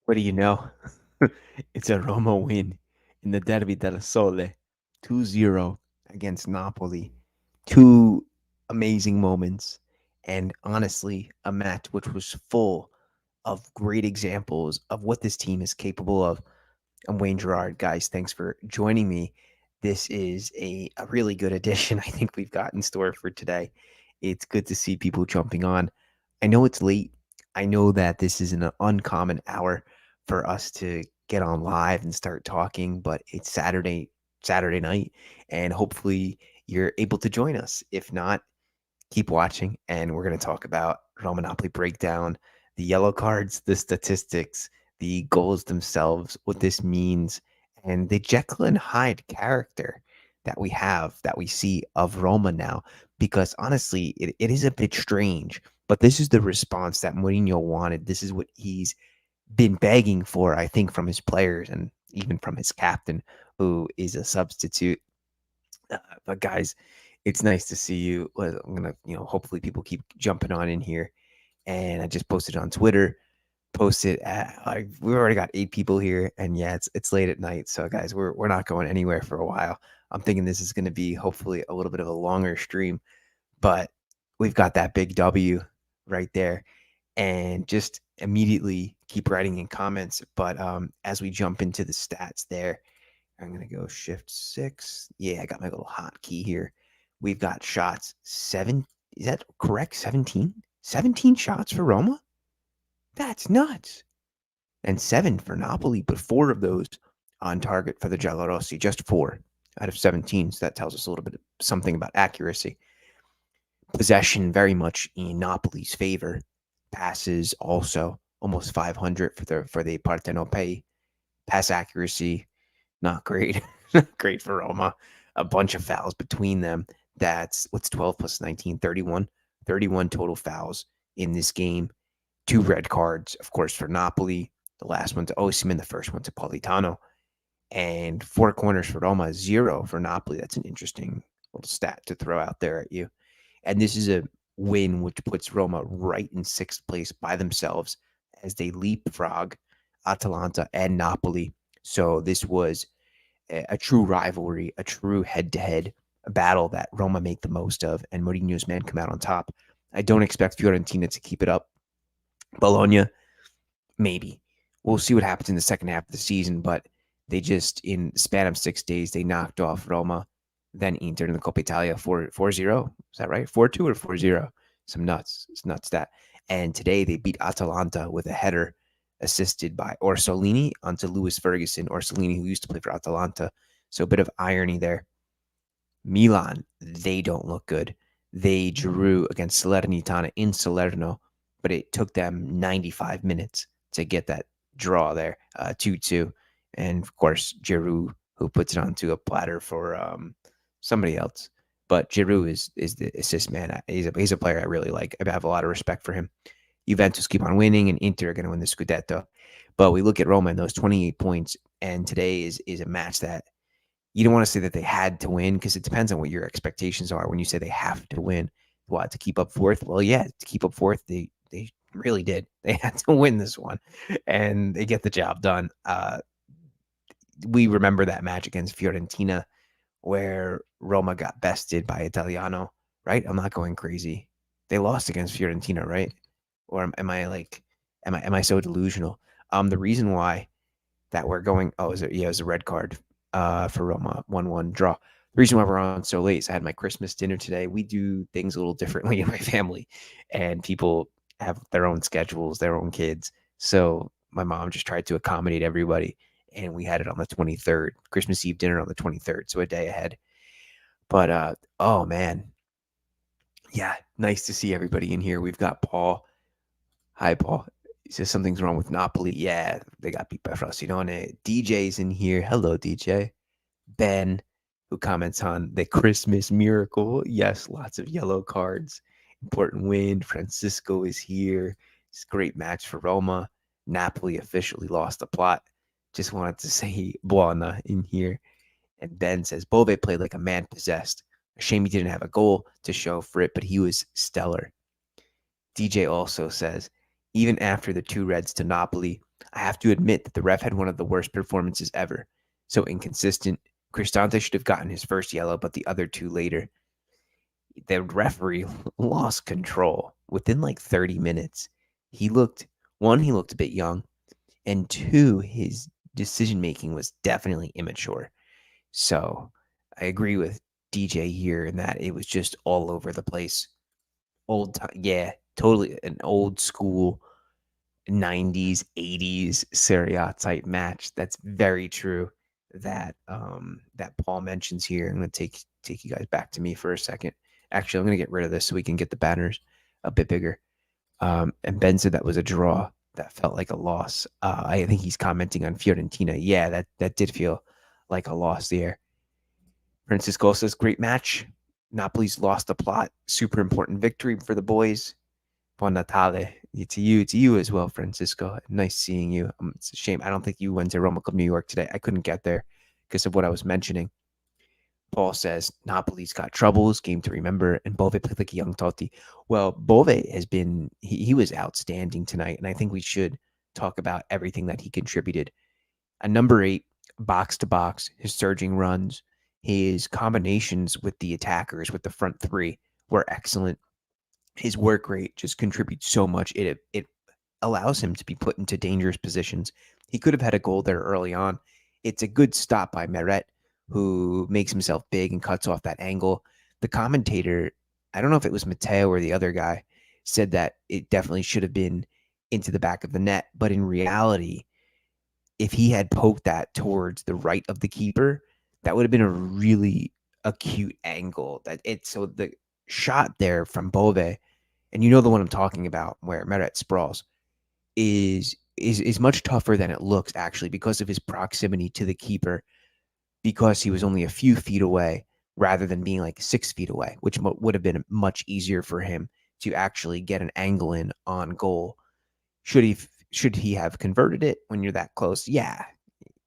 What do you know? It's a Roma win in the Derby del Sole, 2-0 against Napoli. Two amazing moments, and honestly, a match which was full of great examples of what this team is capable of. I'm Wayne Gerard. Guys, thanks for joining me. This is a really good edition I think we've got in store for today. It's good to see people jumping on. I know it's late. I know that this is an uncommon hour for us to get on live and start talking, but it's Saturday night, and hopefully you're able to join us. If not, keep watching, and we're going to talk about Real Monopoly breakdown, the yellow cards, the statistics, the goals themselves, what this means, and the Jekyll and Hyde character that we have, that we see of Roma now. Because honestly, it is a bit strange, but this is the response that Mourinho wanted. This is what he's been begging for, I think, from his players and even from his captain, who is a substitute. But guys, it's nice to see you. I'm gonna, hopefully people keep jumping on in here. And I just posted on Twitter. Posted at we already got 8 people here, and yeah, it's late at night. So guys, we're not going anywhere for a while. I'm thinking this is gonna be hopefully a little bit of a longer stream, but we've got that big W right there. And just immediately keep writing in comments. But as we jump into the stats there, I'm going to go shift 6. Yeah, I got my little hotkey here. We've got shots 7. Is that correct? 17? 17 shots for Roma? That's nuts. And 7 for Napoli, but 4 of those on target for the Giallorossi. Just 4 out of 17. So that tells us a little bit something about accuracy. Possession very much in Napoli's favor. Passes also almost 500 for the Partenopei. Pass accuracy, not great. Not great for Roma. A bunch of fouls between them. That's what's 12 plus 19, 31. 31 total fouls in this game. 2 red cards, of course, for Napoli. The last one to Osimhen, the first one to Politano. And 4 corners for Roma, 0 for Napoli. That's an interesting little stat to throw out there at you. And this is a win which puts Roma right in 6th place by themselves as they leapfrog Atalanta and Napoli. So this was a true rivalry, a true head-to-head battle that Roma make the most of, and Mourinho's men come out on top. I don't expect Fiorentina to keep it up. Bologna, maybe. We'll see what happens in the second half of the season, but they just, in the span of 6 days, they knocked off Roma, then Inter in the Coppa Italia 4-0. Is that right? 4-2 or 4-0? Some nuts. It's nuts that. And today they beat Atalanta with a header assisted by Orsolini onto Lewis Ferguson. Orsolini, who used to play for Atalanta. So a bit of irony there. Milan, they don't look good. They drew against Salernitana in Salerno, but it took them 95 minutes to get that draw there, 2-2. And of course, Giroud, who puts it onto a platter for somebody else. But Giroud is the assist man. He's a player I really like. I have a lot of respect for him. Juventus keep on winning, and Inter are going to win the Scudetto. But we look at Roma and those 28 points, and today is a match that you don't want to say that they had to win, because it depends on what your expectations are. When you say they have to win, what, to keep up 4th? Well, yeah, to keep up 4th, they really did. They had to win this one, and they get the job done. We remember that match against Fiorentina where Roma got bested by Italiano, right? I'm not going crazy. They lost against Fiorentina, right? Or am I so delusional? The reason why that we're going, it was a red card for Roma, 1-1 draw. The reason why we're on so late is I had my Christmas dinner today. We do things a little differently in my family, and people have their own schedules, their own kids. So my mom just tried to accommodate everybody, and we had it on the 23rd, Christmas Eve dinner on the 23rd, so a day ahead. But oh man, yeah, nice to see everybody in here. We've got Paul. Hi, Paul. He says something's wrong with Napoli. Yeah, they got beat by Frosinone. DJ's in here. Hello, DJ. Ben, who comments on the Christmas miracle. Yes, lots of yellow cards. Important win. Francisco is here. It's a great match for Roma. Napoli officially lost the plot. Just wanted to say buona in here. And Ben says Bove played like a man possessed. A shame he didn't have a goal to show for it, but he was stellar. DJ also says, even after the 2 reds to Napoli, I have to admit that the ref had one of the worst performances ever. So inconsistent. Cristante should have gotten his first yellow, but the other two later. The referee lost control within like 30 minutes. He looked, one, he looked a bit young, and two, his decision making was definitely immature. So I agree with DJ here in that it was just all over the place. Old time, yeah, totally an old school 90s, 80s Serie A type match. That's very true. That Paul mentions here. I'm gonna take you guys back to me for a second. Actually, I'm gonna get rid of this so we can get the banners a bit bigger. And Ben said that was a draw. That felt like a loss. I think he's commenting on Fiorentina. Yeah, that did feel like a loss there. Francisco says great match. Napoli's lost the plot. Super important victory for the boys. Buon Natale to you as well, Francisco. Nice seeing you. It's a shame. I don't think you went to Roma Club New York today. I couldn't get there because of what I was mentioning. Paul says Napoli's got troubles, game to remember, and Bove played like a young Totti. Well, Bove has been he was outstanding tonight, and I think we should talk about everything that he contributed. A number 8, box to box, his surging runs, his combinations with the attackers, with the front three were excellent. His work rate just contributes so much. It allows him to be put into dangerous positions. He could have had a goal there early on. It's a good stop by Meret, who makes himself big and cuts off that angle. The commentator, I don't know if it was Matteo or the other guy, said that it definitely should have been into the back of the net. But in reality, if he had poked that towards the right of the keeper, that would have been a really acute angle. That it so the shot there from Bove, and you know the one I'm talking about, where Meret sprawls, is much tougher than it looks actually because of his proximity to the keeper, because he was only a few feet away rather than being like 6 feet away, which would have been much easier for him to actually get an angle in on goal. Should he have converted it when you're that close? Yeah,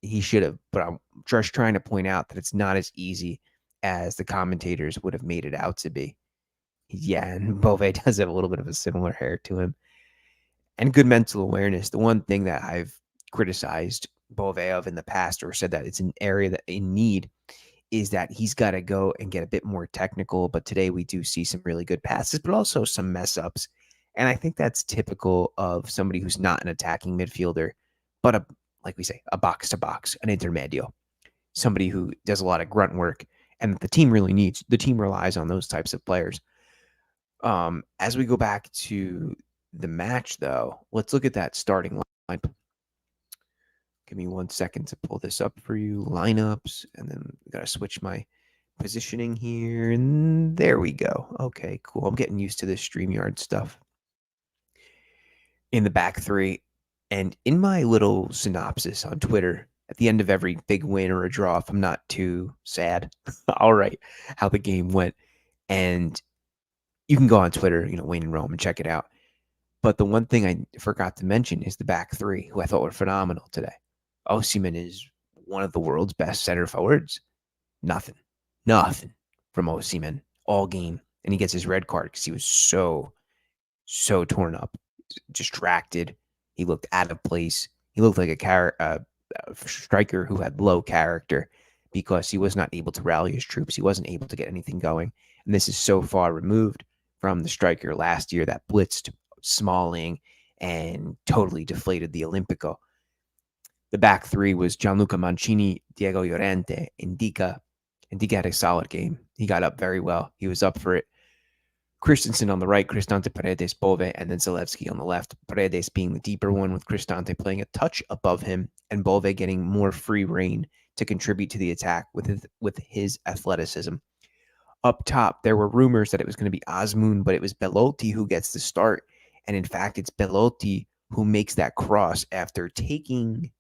he should have. But I'm just trying to point out that it's not as easy as the commentators would have made it out to be. Yeah, and Bove does have a little bit of a similar hair to him, and good mental awareness. The one thing that I've criticized Bove of in the past, or said that it's an area that in need, is that he's got to go and get a bit more technical. But today we do see some really good passes, but also some mess ups. And I think that's typical of somebody who's not an attacking midfielder, but like we say, a box to box, an intermedio, somebody who does a lot of grunt work, and the team really needs. The team relies on those types of players. As we go back to the match, though, let's look at that starting line. Give me 1 second to pull this up for you. Lineups, and then we got to switch my positioning here, and there we go. Okay, cool. I'm getting used to this StreamYard stuff. In the back three, and in my little synopsis on Twitter, at the end of every big win or a draw, if I'm not too sad, I'll write how the game went. And you can go on Twitter, Wayne and Rome, and check it out. But the one thing I forgot to mention is the back three, who I thought were phenomenal today. Osimhen is one of the world's best center forwards. Nothing from Osimhen all game. And he gets his red card because he was so torn up, distracted. He looked out of place. He looked like a striker who had low character because he was not able to rally his troops. He wasn't able to get anything going. And this is so far removed from the striker last year that blitzed Smalling and totally deflated the Olympico. The back three was Gianluca Mancini, Diego Llorente, Indica. Indica had a solid game. He got up very well. He was up for it. Christensen on the right, Cristante, Paredes, Bove, and then Zalewski on the left. Paredes being the deeper one, with Cristante playing a touch above him, and Bove getting more free reign to contribute to the attack with his athleticism. Up top, there were rumors that it was going to be Azmoun, but it was Belotti who gets the start. And in fact, it's Belotti who makes that cross after taking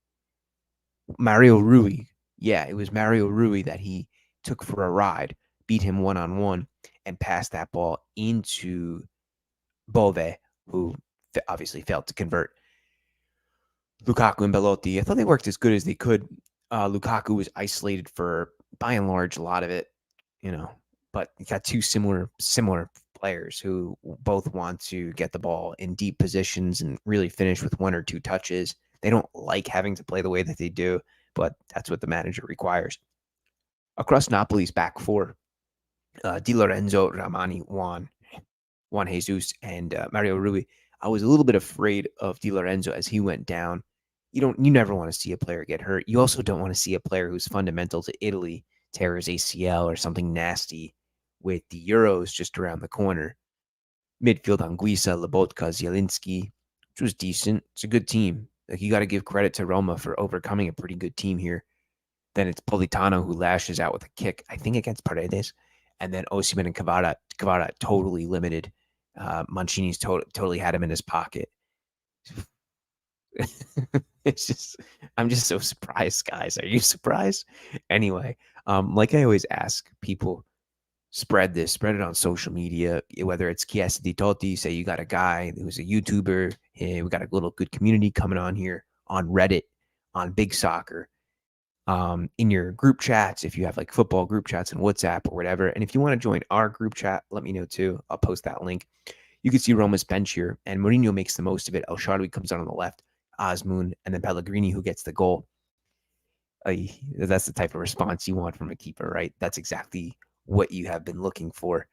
Mario Rui. Yeah, it was Mario Rui that he took for a ride, beat him one-on-one, and passed that ball into Bove, who obviously failed to convert. Lukaku and Belotti, I thought they worked as good as they could. Lukaku was isolated for, by and large, a lot of it, but you got two similar players who both want to get the ball in deep positions and really finish with one or two touches. They don't like having to play the way that they do, but that's what the manager requires. Across Napoli's back four, Di Lorenzo, Ramani, Juan Jesus, and Mario Rui. I was a little bit afraid of Di Lorenzo as he went down. You never want to see a player get hurt. You also don't want to see a player who's fundamental to Italy tear his ACL or something nasty with the Euros just around the corner. Midfield Anguissa, Lobotka, Zielinski, which was decent. It's a good team. Like you got to give credit to Roma for overcoming a pretty good team here. Then it's Politano who lashes out with a kick, I think against Paredes, and then Osimhen and Kvara totally limited. Mancini's totally had him in his pocket. It's just, I'm just so surprised, guys. Are you surprised? Anyway, like I always ask people, spread it on social media, whether it's Chiesa di Totti, say you got a guy who's a YouTuber, hey, we got a little good community coming on here on Reddit, on Big Soccer, in your group chats, if you have like football group chats and WhatsApp or whatever. And if you want to join our group chat, let me know too. I'll post that link. You can see Roma's bench here, and Mourinho makes the most of it. El Shaarawy comes on the left, Osmoon, and then Pellegrini who gets the goal. That's the type of response you want from a keeper, right? That's exactly what you have been looking for.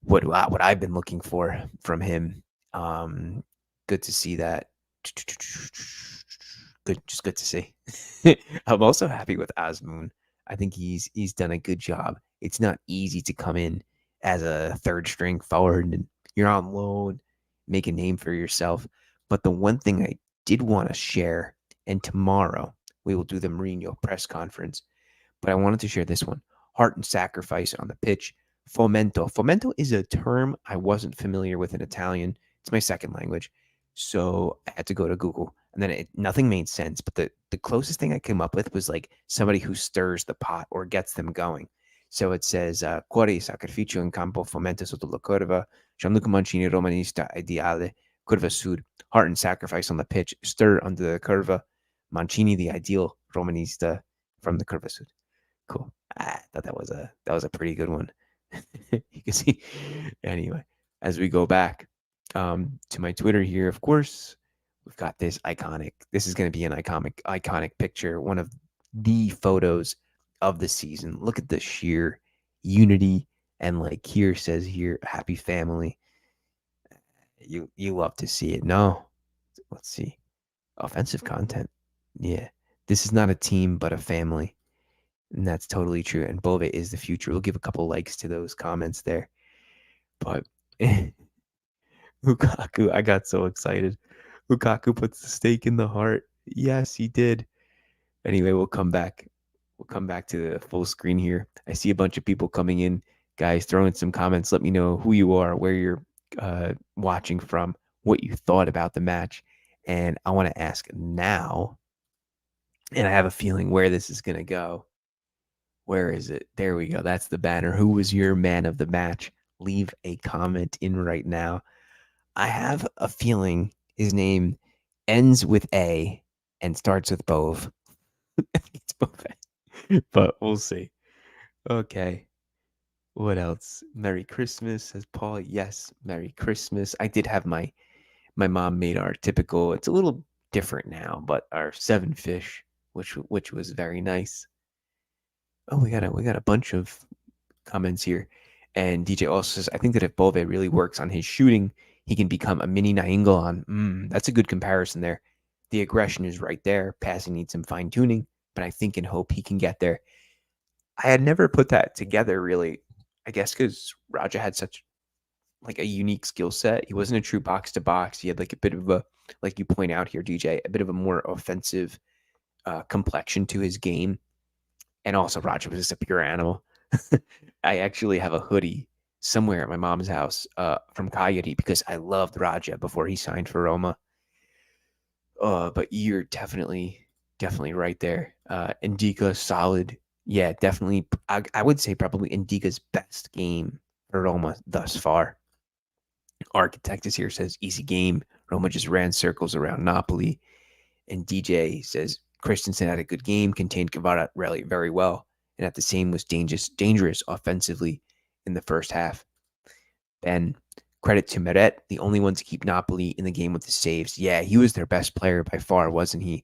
What I've been looking for from him. Good to see that. Just good to see. I'm also happy with Asmoon. I think he's done a good job. It's not easy to come in as a third string forward and you're on loan, make a name for yourself. But the one thing I did want to share, and tomorrow we will do the Mourinho press conference, but I wanted to share this one. Heart and sacrifice on the pitch. Fomento. Fomento is a term I wasn't familiar with in Italian. It's my second language. So I had to go to Google. And then nothing made sense. But the closest thing I came up with was like somebody who stirs the pot or gets them going. So it says, Cuore sacrificio in campo, fomento sotto la curva, Gianluca Mancini, romanista ideale, curva sud, heart and sacrifice on the pitch, stir under the curva, Mancini, the ideal romanista from the curva sud. Cool. I thought that was a pretty good one. You can see. Anyway, as we go back to my Twitter here, of course, we've got this iconic. This is going to be an iconic picture. One of the photos of the season. Look at the sheer unity, and like here says here, happy family. You love to see it. No, let's see. Offensive content. Yeah, this is not a team, but a family. And that's totally true. And Bove is the future. We'll give a couple likes to those comments there. But Lukaku, I got so excited. Lukaku puts the stake in the heart. Yes, he did. Anyway, we'll come back. We'll come back to the full screen here. I see a bunch of people coming in. Guys, throw in some comments. Let me know who you are, where you're watching from, what you thought about the match. And I want to ask now, and I have a feeling where this is going to go. Where is it? There we go. That's the banner. Who was your man of the match? Leave a comment in right now. I have a feeling his name ends with A and starts with Bove. It's Bove. But we'll see. Okay. What else? Merry Christmas, says Paul. Yes, Merry Christmas. I did have my mom made our typical, it's a little different now, but our seven fish, which was very nice. Oh, we got a bunch of comments here. And DJ also says, I think that if Bove really works on his shooting, he can become a mini Nainggolan. That's a good comparison there. The aggression is right there. Passing needs some fine tuning, but I think and hope he can get there. I had never put that together really. I guess because Raja had such like a unique skill set. He wasn't a true box to box. He had like a bit of a, like you point out here, DJ, a bit of a more offensive complexion to his game. And also, Raja was just a pure animal. I actually have a hoodie somewhere at my mom's house from Coyote because I loved Raja before he signed for Roma. But you're definitely right there. Indica, solid. Yeah, definitely. I would say probably Indica's best game for Roma thus far. Architect is here, says easy game. Roma just ran circles around Napoli. And DJ says Christensen had a good game, contained Kvara really very well, and at the same was dangerous offensively in the first half. Ben, Credit to Meret, the only one to keep Napoli in the game with the saves. Yeah, he was their best player by far, wasn't he?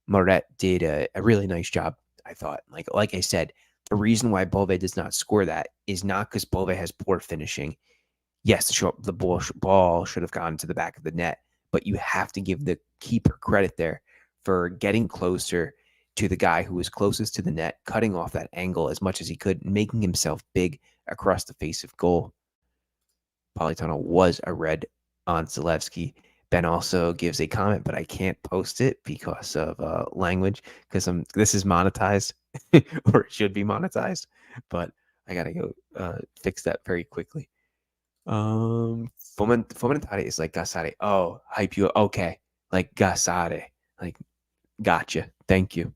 Meret did a really nice job, I thought. Like I said, the reason why Bove does not score that is not because Bove has poor finishing. Yes, the ball should have gone to the back of the net, but you have to give the keeper credit there for getting closer to the guy who was closest to the net, cutting off that angle as much as he could, making himself big across the face of goal. Politano was a red on Zalewski. Ben also gives a comment, but I can't post it because of language, because this is monetized or it should be monetized, but I gotta go fix that very quickly. Fomentare is like gasare. Oh, hype you. Okay, like gasare, like gotcha. Thank you.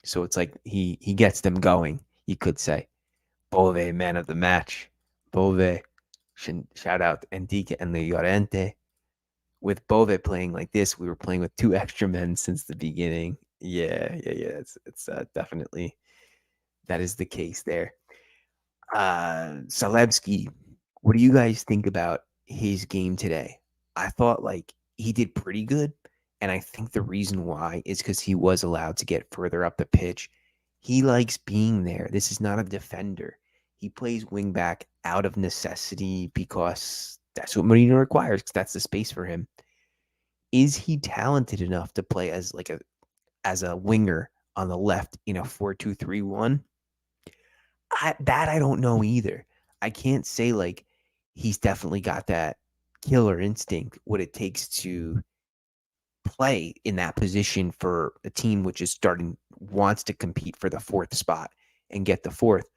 So it's like he gets them going. You could say Bove man of the match. Bove. Shout out Enrique and the Llorente. With Bove playing like this, we were playing with two extra men since the beginning. Yeah. It's definitely that is the case there. Zalewski, what do you guys think about his game today? I thought like he did pretty good, and I think the reason why is because he was allowed to get further up the pitch. He likes being there. This is not a defender. He plays wingback out of necessity because that's what Mourinho requires. Because that's the space for him. Is he talented enough to play as a winger on the left in a 4-2-3-1? I don't know either. I can't say like he's definitely got that killer instinct, what it takes to play in that position for a team which is starting wants to compete for the fourth spot and get the fourth.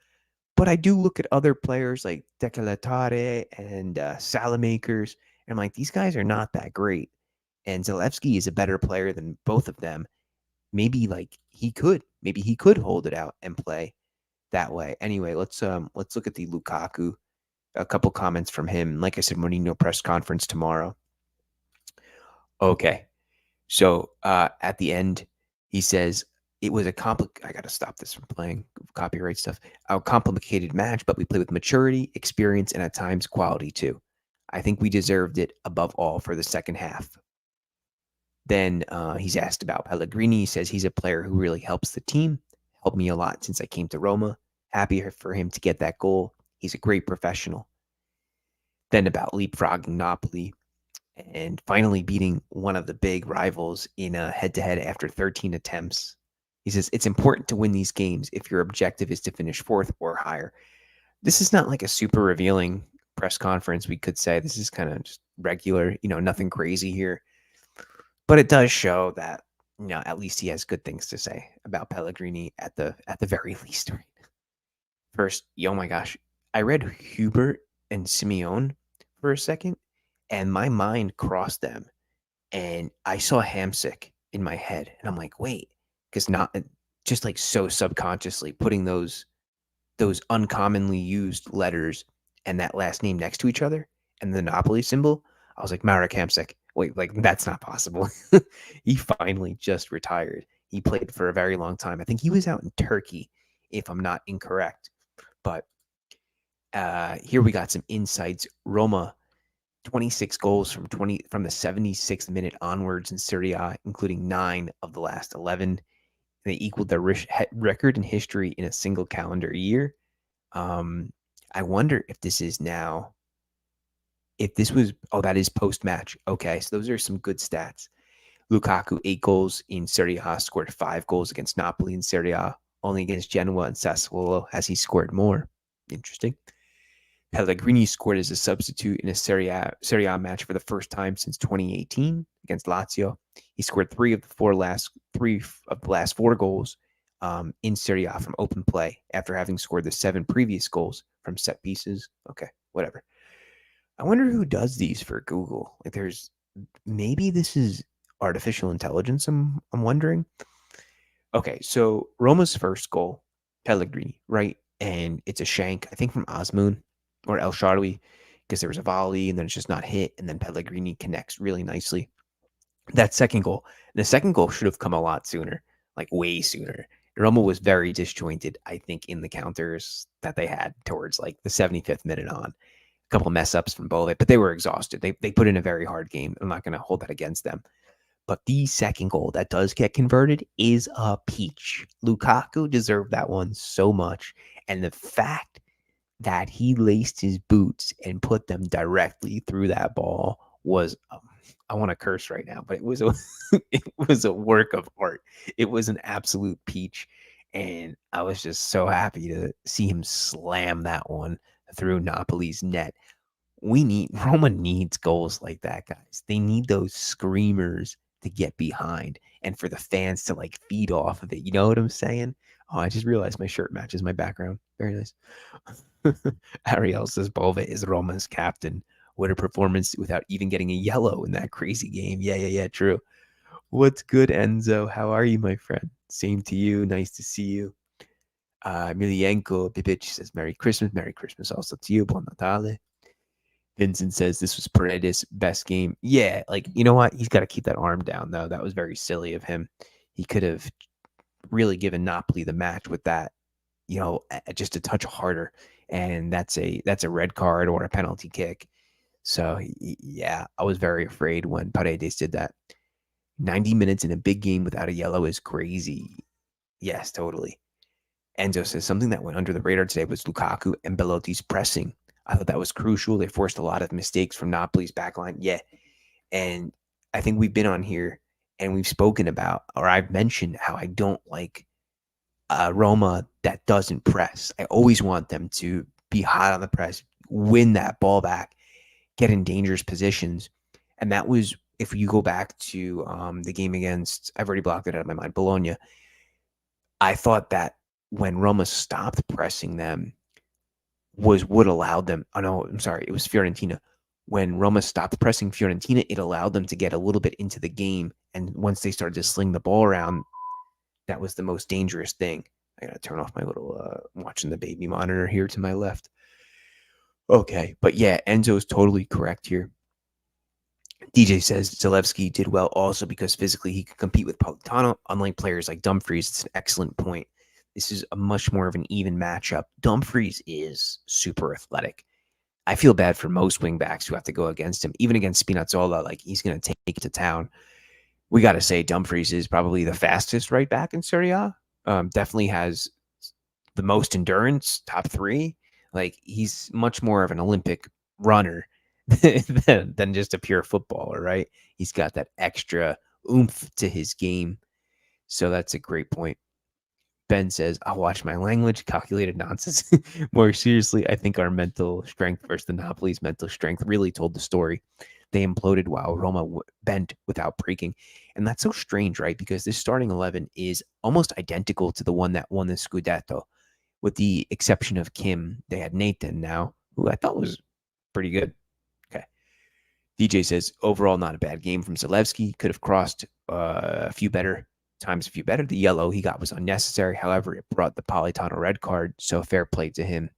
But I do look at other players like Decalatare and Salamakers, and I'm like, these guys are not that great. And Zalewski is a better player than both of them. Maybe he could hold it out and play that way. Anyway, let's look at the Lukaku. A couple comments from him. Like I said, Mourinho press conference tomorrow. Okay, so at the end, he says it was a I got to stop this from playing copyright stuff. A complicated match, but we played with maturity, experience, and at times quality too. I think we deserved it above all for the second half. Then he's asked about Pellegrini. He says he's a player who really helps the team, helped me a lot since I came to Roma. Happy for him to get that goal. He's a great professional. Then about leapfrogging Napoli and finally beating one of the big rivals in a head-to-head after 13 attempts. He says it's important to win these games if your objective is to finish fourth or higher. This is not like a super revealing press conference, we could say. This is kind of just regular, nothing crazy here. But it does show that, at least he has good things to say about Pellegrini at the very least. Right? First, oh my gosh, I read Hubert and Simeone for a second, and my mind crossed them, and I saw Hamsik in my head, and I'm like, wait, because not just like so subconsciously putting those uncommonly used letters and that last name next to each other and the Napoli symbol, I was like, Marek Hamsik. Wait, like that's not possible. He finally just retired. He played for a very long time. I think he was out in Turkey, if I'm not incorrect. But here we got some insights. Roma, 26 goals from the 76th minute onwards in Serie A, including 9 of the last 11. They equaled their record in history in a single calendar year. I wonder if this is now, if this was, that is post match. Okay, so those are some good stats. Lukaku, 8 goals in Serie A, scored 5 goals against Napoli in Serie A. Only against Genoa and Sassuolo has he scored more. Interesting. Pellegrini scored as a substitute in a Serie A match for the first time since 2018 against Lazio. He scored three of the last 4 goals in Serie A from open play after having scored the 7 previous goals from set pieces. Okay, whatever. I wonder who does these for Google. Like, maybe this is artificial intelligence. I'm wondering. Okay, so Roma's first goal, Pellegrini, right? And it's a shank, I think from Osmoon or El Shaarawy, because there was a volley and then it's just not hit. And then Pellegrini connects really nicely. That second goal, the second goal should have come a lot sooner, like way sooner. Roma was very disjointed, I think, in the counters that they had towards like the 75th minute on. couple mess ups from Bove, but they were exhausted. They put in a very hard game. I'm not going to hold that against them. But the second goal that does get converted is a peach. Lukaku deserved that one so much. And the fact that he laced his boots and put them directly through that ball was, I want to curse right now, but it was a it was a work of art. It was an absolute peach, and I was just so happy to see him slam that one through Napoli's net. Roma needs goals like that, guys. They need those screamers to get behind and for the fans to like feed off of it. You know what I'm saying? Oh, I just realized my shirt matches my background. Very nice. Ariel says Bova is Roma's captain. What a performance without even getting a yellow in that crazy game. Yeah, true. What's good, Enzo? How are you, my friend? Same to you. Nice to see you. Milienko Bibic says Merry Christmas. Merry Christmas also to you. Buon Natale. Vincent says this was Paredes' best game. Yeah, like, you know what? He's got to keep that arm down, though. That was very silly of him. He could have really given Napoli the match with that, just a touch harder. And that's a red card or a penalty kick. So, yeah, I was very afraid when Paredes did that. 90 minutes in a big game without a yellow is crazy. Yes, totally. Enzo says something that went under the radar today was Lukaku and Belotti's pressing. I thought that was crucial. They forced a lot of mistakes from Napoli's backline. Yeah. And I think we've been on here and we've spoken about, or I've mentioned how I don't like Roma that doesn't press. I always want them to be hot on the press, win that ball back, get in dangerous positions. And that was, if you go back to the game against, I've already blocked it out of my mind, Bologna. I thought that when Roma stopped pressing them was what allowed them. Oh, no, I'm sorry. It was Fiorentina. When Roma stopped pressing Fiorentina, it allowed them to get a little bit into the game. And once they started to sling the ball around, that was the most dangerous thing. I got to turn off my little watching the baby monitor here to my left. Okay. But yeah, Enzo's totally correct here. DJ says Zalewski did well also because physically he could compete with Politano, unlike players like Dumfries. It's an excellent point. This is a much more of an even matchup. Dumfries is super athletic. I feel bad for most wingbacks who have to go against him, even against Spinazzola. Like, he's going to take it to town. We got to say Dumfries is probably the fastest right back in Serie A. Definitely has the most endurance, top three. Like, he's much more of an Olympic runner than just a pure footballer, right? He's got that extra oomph to his game. So that's a great point. Ben says, I'll watch my language, calculated nonsense. More seriously, I think our mental strength versus the Napoli's mental strength really told the story. They imploded while Roma bent without breaking. And that's so strange, right? Because this starting 11 is almost identical to the one that won the Scudetto. With the exception of Kim, they had Nathan now, who I thought was pretty good. Okay. DJ says, overall, not a bad game from Zalewski. Could have crossed a few better times, a few better. The yellow he got was unnecessary. However, it brought the Politano red card, so fair play to him.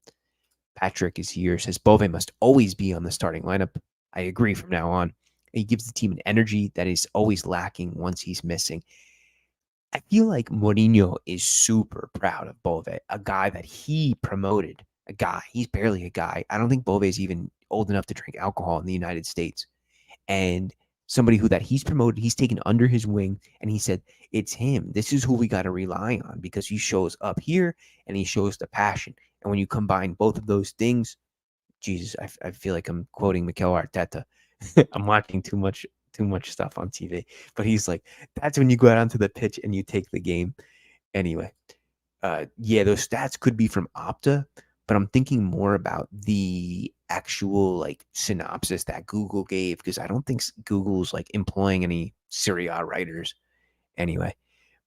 Patrick is here, says, Bove must always be on the starting lineup. I agree from now on. He gives the team an energy that is always lacking once he's missing. I feel like Mourinho is super proud of Bove, a guy that he promoted. A guy. He's barely a guy. I don't think Bove is even old enough to drink alcohol in the United States. And somebody who that he's promoted, he's taken under his wing, and he said, it's him. This is who we got to rely on because he shows up here and he shows the passion. And when you combine both of those things, Jesus, I feel like I'm quoting Mikel Arteta. I'm watching too much stuff on TV. But he's like, that's when you go out onto the pitch and you take the game. Anyway, yeah, those stats could be from Opta, but I'm thinking more about the actual like synopsis that Google gave because I don't think Google's like employing any Serie A writers anyway.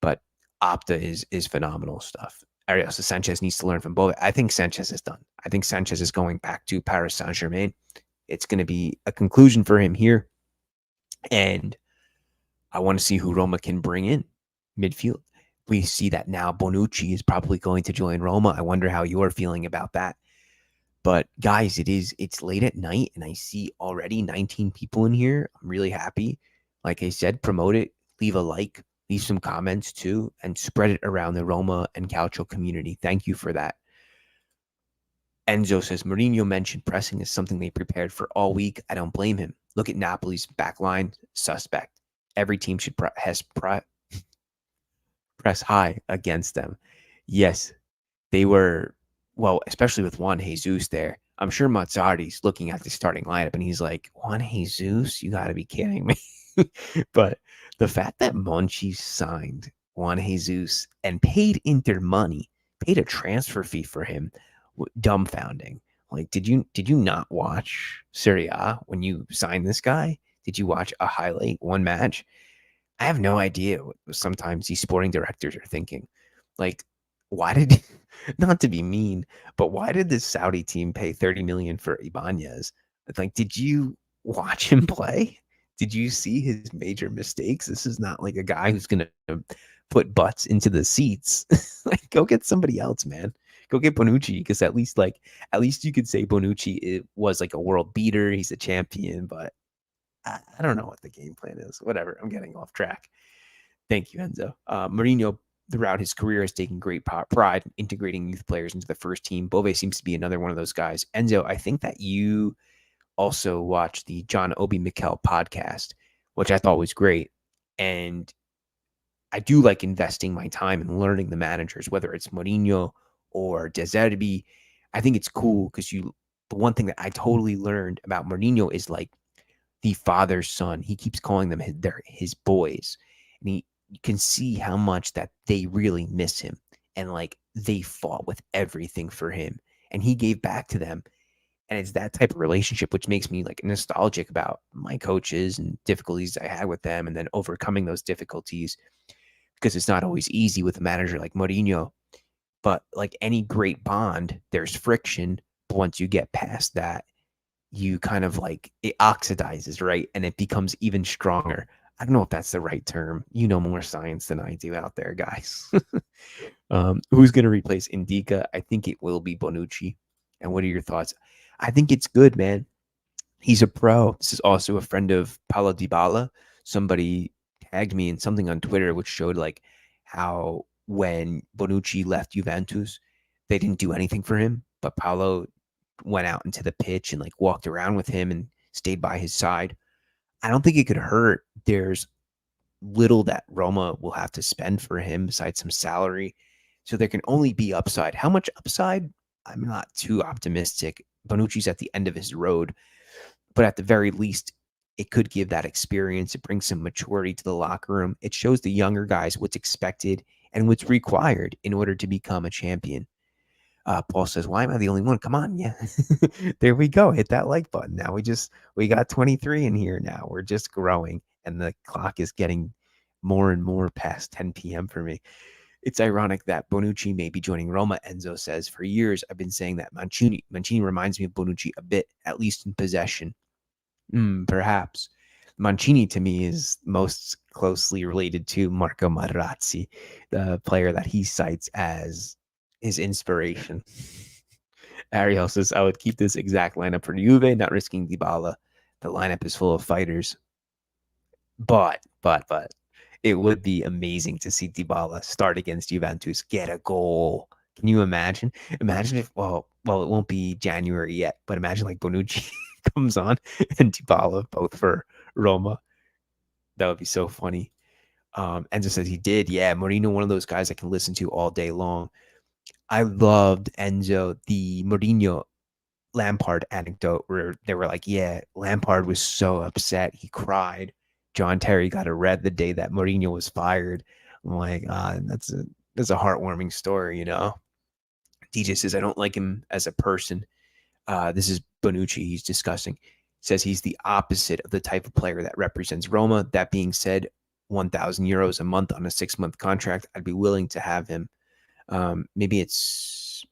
But Opta is phenomenal stuff. Ariel says Sanchez needs to learn from both. I think Sanchez is done. I think Sanchez is going back to Paris Saint-Germain. It's going to be a conclusion for him here. And I want to see who Roma can bring in midfield. We see that now Bonucci is probably going to join Roma. I wonder how you're feeling about that. But guys, it's late at night and I see already 19 people in here. I'm really happy. Like I said, promote it, leave a like, leave some comments too, and spread it around the Roma and Calcio community. Thank you for that. Enzo says Mourinho mentioned pressing is something they prepared for all week. I don't blame him. Look at Napoli's back line, suspect. Every team should press high against them. Yes, they were, well, especially with Juan Jesus there. I'm sure Mazzarri's looking at the starting lineup and he's like, Juan Jesus, you got to be kidding me. But the fact that Monchi signed Juan Jesus and paid Inter money, paid a transfer fee for him, dumbfounding. Like, did you not watch Serie A when you signed this guy? Did you watch a highlight, one match? I have no idea what sometimes these sporting directors are thinking. Like, why did not to be mean, but why did this Saudi team pay 30 million for Ibanez? Like, did you watch him play? Did you see his major mistakes? This is not like a guy who's gonna put butts into the seats. Like, go get somebody else, man. Go get Bonucci, because at least you could say Bonucci was like a world beater. He's a champion, but I don't know what the game plan is. Whatever. I'm getting off track. Thank you, Enzo. Mourinho, throughout his career, has taken great pride in integrating youth players into the first team. Bove seems to be another one of those guys. Enzo, I think that you also watched the John Obi Mikel podcast, which I thought was great. And I do like investing my time in learning the managers, whether it's Mourinho or De Zerbi. I think it's cool because the one thing that I totally learned about Mourinho is like the father's son. He keeps calling them his boys. And you can see how much that they really miss him. And like they fought with everything for him. And he gave back to them. And it's that type of relationship which makes me like nostalgic about my coaches and difficulties I had with them and then overcoming those difficulties, because it's not always easy with a manager like Mourinho. But like any great bond, there's friction. But once you get past that, you kind of like it oxidizes, right? And it becomes even stronger. I don't know if that's the right term. You know more science than I do out there, guys. Who's going to replace Indica? I think it will be Bonucci. And what are your thoughts? I think it's good, man. He's a pro. This is also a friend of Paulo Dybala. Somebody tagged me in something on Twitter which showed like how when Bonucci left Juventus, they didn't do anything for him, but Paulo went out into the pitch and like walked around with him and stayed by his side. I don't think it could hurt. There's little that Roma will have to spend for him besides some salary. So there can only be upside. How much upside? I'm not too optimistic. Bonucci's at the end of his road, but at the very least, it could give that experience. It brings some maturity to the locker room. It shows the younger guys what's expected and what's required in order to become a champion. Paul says, "Why am I the only one? Come on, yeah." There we go. Hit that like button. Now we got 23 in here. Now we're just growing, and the clock is getting more and more past 10 p.m. for me. It's ironic that Bonucci may be joining Roma. Enzo says, "For years I've been saying that Mancini reminds me of Bonucci a bit, at least in possession. Perhaps." Mancini to me is most closely related to Marco Materazzi, the player that he cites as his inspiration. Ariel says, I would keep this exact lineup for Juve, not risking Dybala. The lineup is full of fighters. But, it would be amazing to see Dybala start against Juventus, get a goal. Can you imagine? Imagine if, it won't be January yet, but imagine like Bonucci comes on and Dybala both for Roma. That would be so funny. Enzo says he did. Yeah, Mourinho, one of those guys I can listen to all day long. I loved Enzo, the Mourinho Lampard anecdote where they were like, yeah, Lampard was so upset. He cried. John Terry got a red the day that Mourinho was fired. I'm like, that's a heartwarming story, you know? DJ says, I don't like him as a person. This is Bonucci he's discussing. Says he's the opposite of the type of player that represents Roma. That being said, 1,000 euros a month on a 6-month contract, I'd be willing to have him. Maybe it's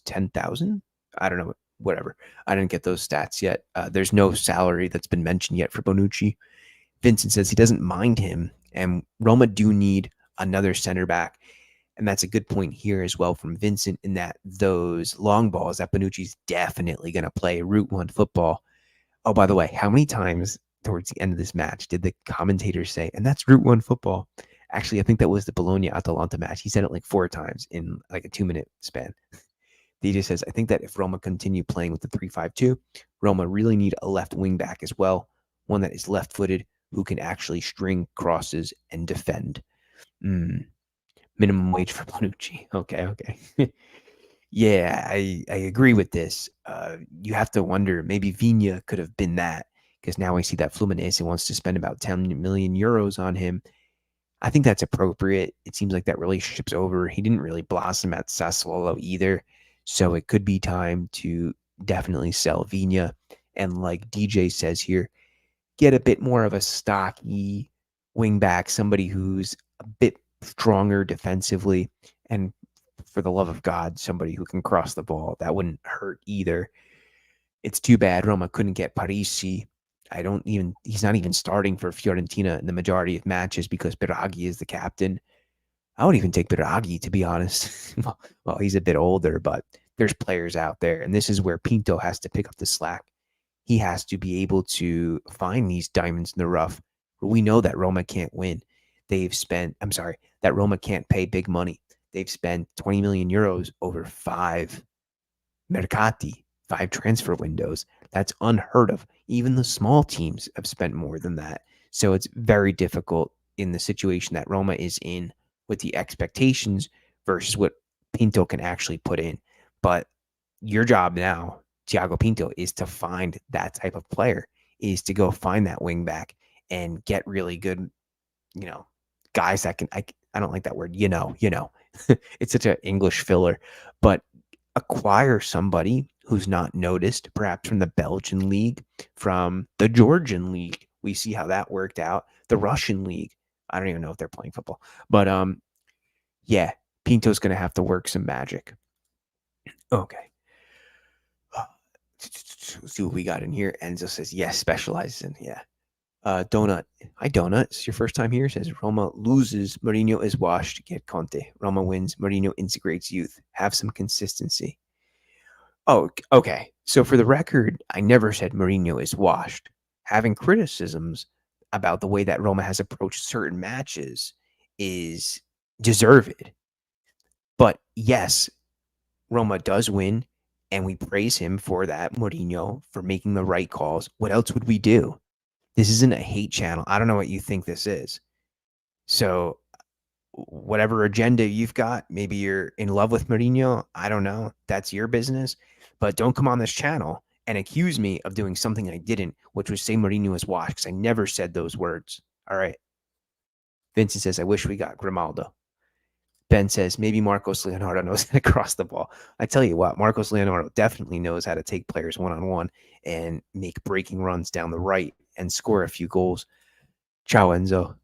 10,000. I don't know. Whatever. I didn't get those stats yet. There's no salary that's been mentioned yet for Bonucci. Vincent says he doesn't mind him, and Roma do need another center back. And that's a good point here as well from Vincent, in that those long balls that Bonucci's definitely going to play Route 1 football. Oh, by the way, how many times towards the end of this match did the commentators say, and that's Route 1 football? Actually, I think that was the Bologna-Atalanta match. He said it like 4 times in like a 2-minute span. DJ says, I think that if Roma continue playing with the 3-5-2, Roma really need a left wing back as well, one that is left footed who can actually string crosses and defend. Mm, minimum wage for Bonucci. Okay, okay. Yeah, I agree with this. You have to wonder, maybe Vigna could have been that, because now I see that Fluminense wants to spend about 10 million euros on him. I think that's appropriate. It seems like that relationship's over. He didn't really blossom at Sassuolo either. So it could be time to definitely sell Vigna. And like DJ says here, get a bit more of a stocky wingback, somebody who's a bit stronger defensively. And for the love of God, somebody who can cross the ball. That wouldn't hurt either. It's too bad Roma couldn't get Parisi. He's not even starting for Fiorentina in the majority of matches because Biraghi is the captain. I would even take Biraghi, to be honest. Well, he's a bit older, but there's players out there. And this is where Pinto has to pick up the slack. He has to be able to find these diamonds in the rough. We know that Roma can't win. That Roma can't pay big money. They've spent 20 million euros over 5 mercati, 5 transfer windows. That's unheard of. Even the small teams have spent more than that. So it's very difficult in the situation that Roma is in with the expectations versus what Pinto can actually put in. But your job now, Thiago Pinto, is to find that type of player, is to go find that wing back and get really good, guys that can, I don't like that word, it's such an English filler, but acquire somebody who's not noticed, perhaps from the Belgian league, from the Georgian league. We see how that worked out. The Russian league. I don't even know if they're playing football, but yeah, Pinto's gonna have to work some magic. Okay. Let's see what we got in here. Enzo says yes, specializes in Donut. Hi, Donut. It's your first time here. Says Roma loses, Mourinho is washed. Get Conte. Roma wins, Mourinho integrates youth. Have some consistency. Oh, okay. So for the record, I never said Mourinho is washed. Having criticisms about the way that Roma has approached certain matches is deserved. But yes, Roma does win, and we praise him for that, Mourinho, for making the right calls. What else would we do? This isn't a hate channel. I don't know what you think this is. So whatever agenda you've got, maybe you're in love with Mourinho. I don't know. That's your business. But don't come on this channel and accuse me of doing something I didn't, which was say Mourinho is washed, because I never said those words. All right. Vincent says, I wish we got Grimaldo. Ben says, maybe Marcos Leonardo knows how to cross the ball. I tell you what, Marcos Leonardo definitely knows how to take players one-on-one and make breaking runs down the right and score a few goals. Ciao, Enzo.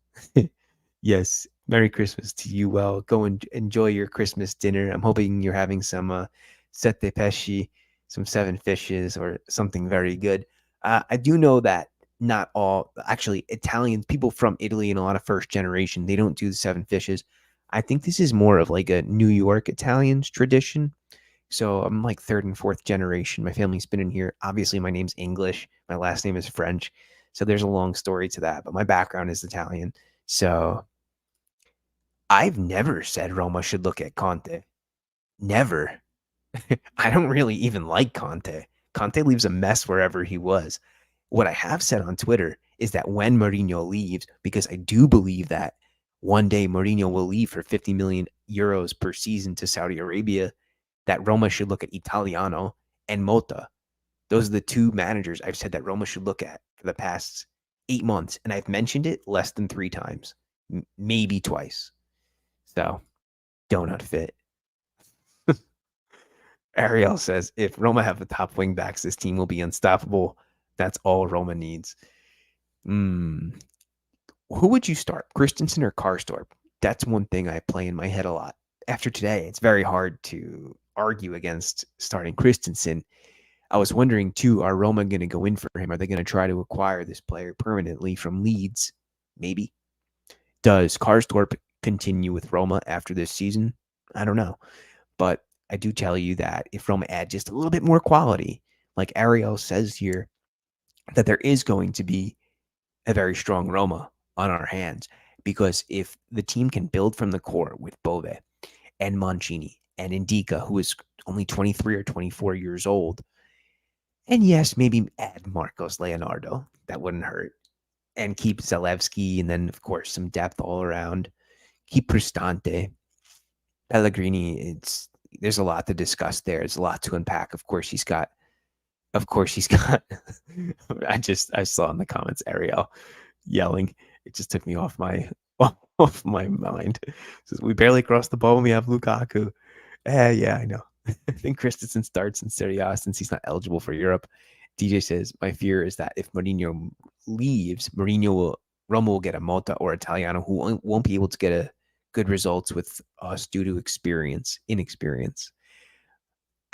Yes. Merry Christmas to you. Well, go and enjoy your Christmas dinner. I'm hoping you're having some sette pesci, some 7 fishes, or something very good. I do know that not all, actually, Italians, people from Italy and a lot of first generation, they don't do the 7 fishes. I think this is more of like a New York Italians tradition. So I'm like 3rd and 4th generation. My family's been in here. Obviously, my name's English. My last name is French. So there's a long story to that, but my background is Italian. So I've never said Roma should look at Conte. Never. I don't really even like Conte. Conte leaves a mess wherever he was. What I have said on Twitter is that when Mourinho leaves, because I do believe that one day Mourinho will leave for 50 million euros per season to Saudi Arabia, that Roma should look at Italiano and Mota. Those are the 2 managers I've said that Roma should look at for the past 8 months. And I've mentioned it less than 3 times, maybe twice. So, donut fit. Ariel says, if Roma have the top wing backs, this team will be unstoppable. That's all Roma needs. Who would you start, Christensen or Karstorp? That's one thing I play in my head a lot. After today, it's very hard to argue against starting Christensen. I was wondering, too, are Roma going to go in for him? Are they going to try to acquire this player permanently from Leeds? Maybe. Does Karstorp continue with Roma after this season? I don't know. But I do tell you that if Roma add just a little bit more quality, like Ariel says here, that there is going to be a very strong Roma on our hands. Because if the team can build from the core with Bove and Mancini and Indica, who is only 23 or 24 years old. And yes, maybe add Marcos Leonardo. That wouldn't hurt. And keep Zalewski, and then, of course, some depth all around. Keep Cristante. Pellegrini, there's a lot to discuss there. There's a lot to unpack. Of course he's got I saw in the comments Ariel yelling. It just took me off my off my mind. It says we barely crossed the ball when we have Lukaku. Yeah, I know. I think Christensen starts in Serie A since he's not eligible for Europe. DJ says, my fear is that if Mourinho leaves, Roma will get a Mota or Italiano who won't be able to get a good results with us due to inexperience.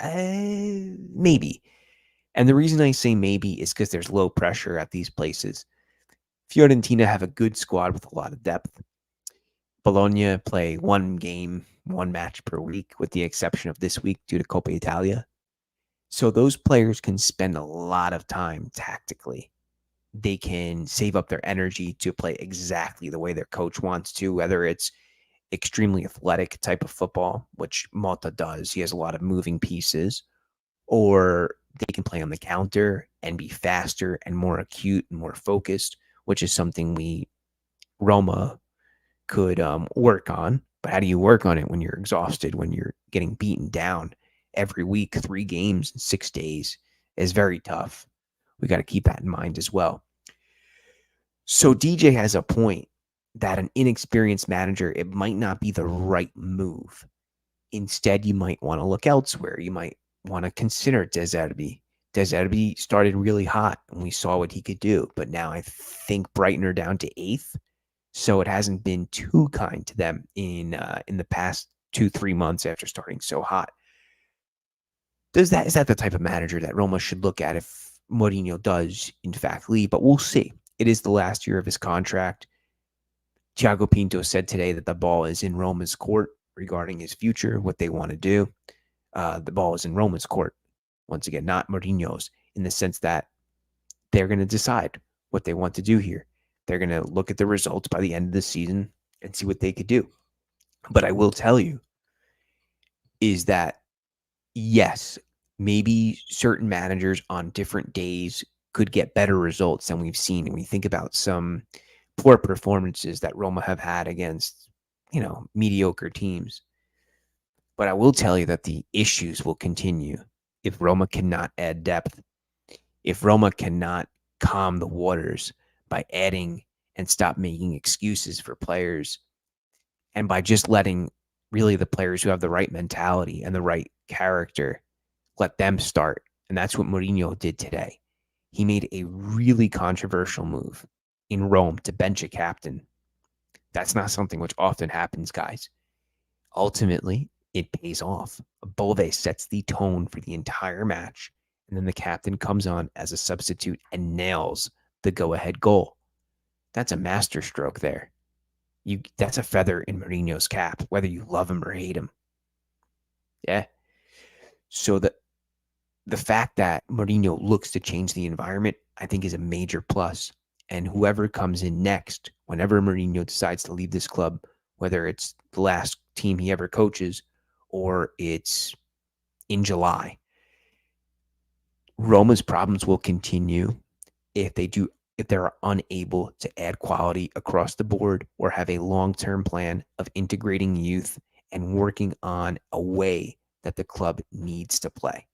Maybe. And the reason I say maybe is because there's low pressure at these places. Fiorentina have a good squad with a lot of depth. Bologna play one match per week, with the exception of this week due to Coppa Italia. So those players can spend a lot of time tactically. They can save up their energy to play exactly the way their coach wants to, whether it's extremely athletic type of football, which Malta does. He has a lot of moving pieces, or they can play on the counter and be faster and more acute and more focused, which is something Roma could work on. But how do you work on it when you're exhausted, when you're getting beaten down every week, 3 games in 6 days is very tough. We got to keep that in mind as well. So DJ has a point that an inexperienced manager, it might not be the right move. Instead, you might want to look elsewhere. You might want to consider De Zerbi. De Zerbi started really hot, and we saw what he could do. But now I think Brighton are down to 8th, so it hasn't been too kind to them in the past 2-3 months after starting so hot. Is that the type of manager that Roma should look at if Mourinho does in fact leave? But we'll see. It is the last year of his contract. Thiago Pinto said today that the ball is in Roma's court regarding his future, what they want to do. The ball is in Roma's court, once again, not Mourinho's, in the sense that they're going to decide what they want to do here. They're going to look at the results by the end of the season and see what they could do. But I will tell you is that, yes, maybe certain managers on different days could get better results than we've seen. And we think about some poor performances that Roma have had against, mediocre teams. But I will tell you that the issues will continue if Roma cannot add depth, if Roma cannot calm the waters by adding and stop making excuses for players, and by just letting really the players who have the right mentality and the right character, let them start. And that's what Mourinho did today. He made a really controversial move in Rome to bench a captain. That's not something which often happens, guys. Ultimately, it pays off. Bove sets the tone for the entire match, and then the captain comes on as a substitute and nails the go-ahead goal. That's a masterstroke there. That's a feather in Mourinho's cap, whether you love him or hate him. Yeah. So the fact that Mourinho looks to change the environment, I think, is a major plus. And whoever comes in next, whenever Mourinho decides to leave this club, whether it's the last team he ever coaches or it's in July, Roma's problems will continue if they're unable to add quality across the board or have a long-term plan of integrating youth and working on a way that the club needs to play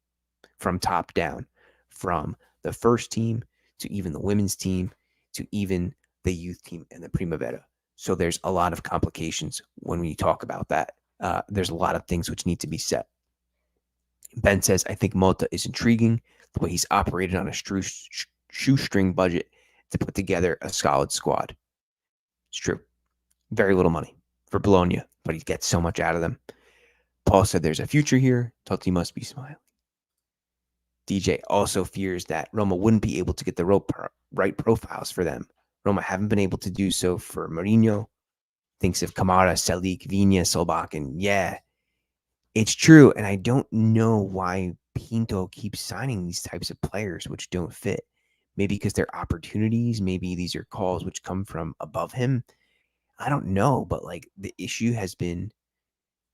from top down, from the first team to even the women's team to even the youth team and the Primavera. So there's a lot of complications when we talk about that. There's a lot of things which need to be set. Ben says, I think Mota is intriguing, the way he's operated on a shoestring budget to put together a solid squad. It's true. Very little money for Bologna, but he gets so much out of them. Paul said there's a future here. Totti must be smiling. DJ also fears that Roma wouldn't be able to get the right profiles for them. Roma haven't been able to do so for Mourinho. Thinks of Kamara, Salik, Viña, Solbach, and yeah, it's true. And I don't know why Pinto keeps signing these types of players which don't fit. Maybe because they're opportunities. Maybe these are calls which come from above him. I don't know. But the issue has been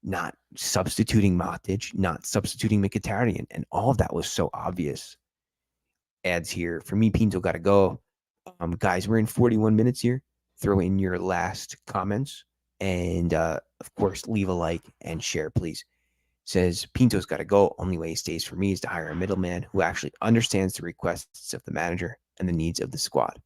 not substituting Matic, not substituting Mkhitaryan, and all of that was so obvious. Ads here for me. Pinto got to go. Guys, we're in 41 minutes here. Throw in your last comments, and of course, leave a like and share, please. Says Pinto's got to go. Only way he stays for me is to hire a middleman who actually understands the requests of the manager and the needs of the squad.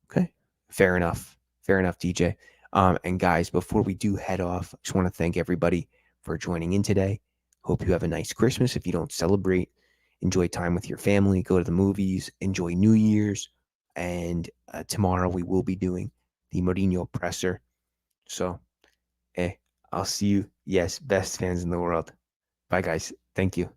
Okay, fair enough. Fair enough, DJ. And guys, before we do head off, I just want to thank everybody for joining in today. Hope you have a nice Christmas. If you don't celebrate, enjoy time with your family, go to the movies, enjoy New Year's. And tomorrow we will be doing the Mourinho presser. So, I'll see you. Yes, best fans in the world. Bye, guys. Thank you.